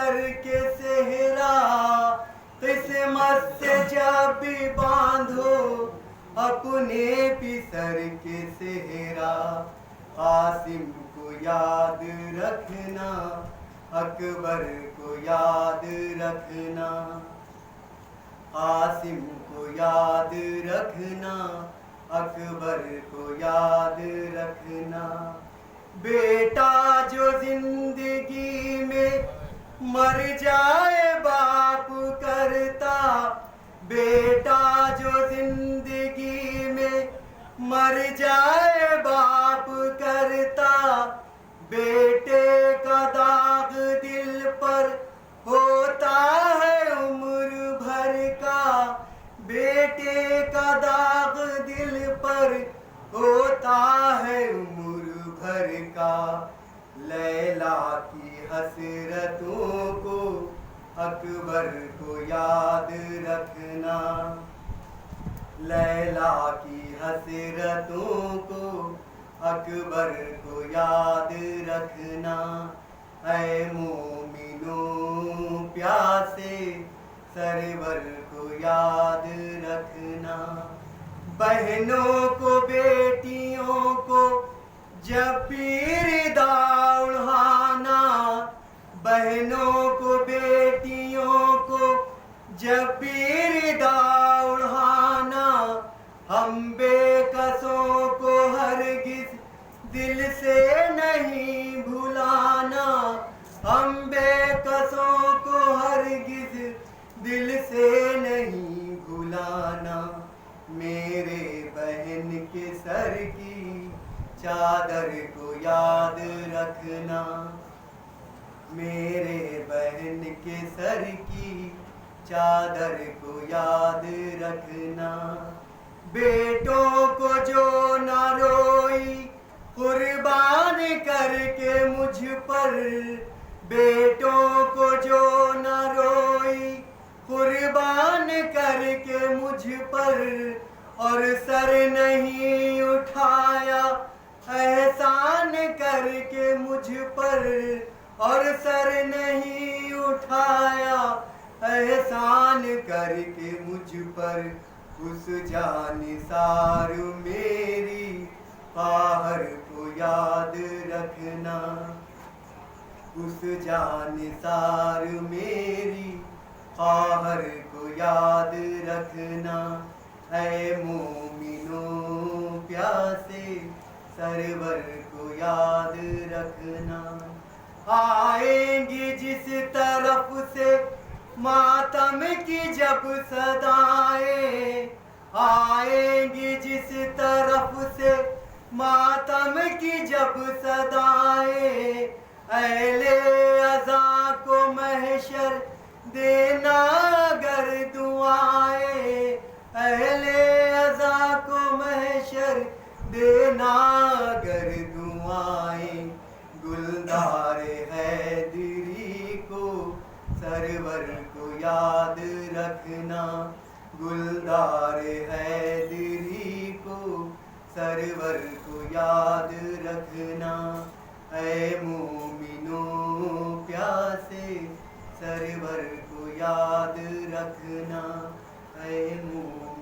Sir के सेहरा, किस्मत से जब भी बांधो अपने पिसर के सेहरा। कासिम को याद रखना, अकबर को याद रखना, कासिम को याद रखना, अकबर को याद रखना। बेटा जो जिंदगी में मर जाए बाप करता, बेटा जो जिंदगी में मर जाए बाप करता, बेटे का दाग दिल पर होता है उम्र भर का, बेटे का दाग दिल पर होता है उम्र भर का। लैला की हसरतों को अकबर को याद रखना, लैला की हसरतों को अकबर को याद रखना। ऐ मोमिनो प्यासे सरवर को याद रखना। बहनों को बेटियों को जब पीर दाउढ़ाना, बहनों को बेटियों को जब पीर दाउढ़ाना, हम बेकसों को हरगिज़ दिल से नहीं भुलाना, हम बेकसों को हरगिज़ दिल से नहीं भुलाना। मेरे बहन के सर की चादर को याद रखना, मेरे बहन के सर की चादर को याद रखना। बेटों को जो न रोई कुर्बान करके मुझ पर, बेटों को जो न रोई कुर्बान करके मुझ पर, और सर नहीं उठाया एहसान करके मुझ पर, और सर नहीं उठाया एहसान करके मुझ पर। उस जानिसार मेरी काहर को याद रखना, उस जानिसार मेरी काहर को याद रखना। ऐ मोमिनो प्यासे सरवर को याद रखना। आएंगी जिस तरफ से मातम की जब सदाएं, आएंगी जिस तरफ से मातम की जब सदाएं, अहले अज़ा को महशर देना अगर दुआएं, अहले अज़ा को महशर देना अगर दुआएं। गुलदार हैदरी को सरवर को याद रखना, गुलदार हैदरी को सरवर को याद रखना। ऐ मोमिनो प्यासे सरवर को याद रखना, ऐ मोमिनो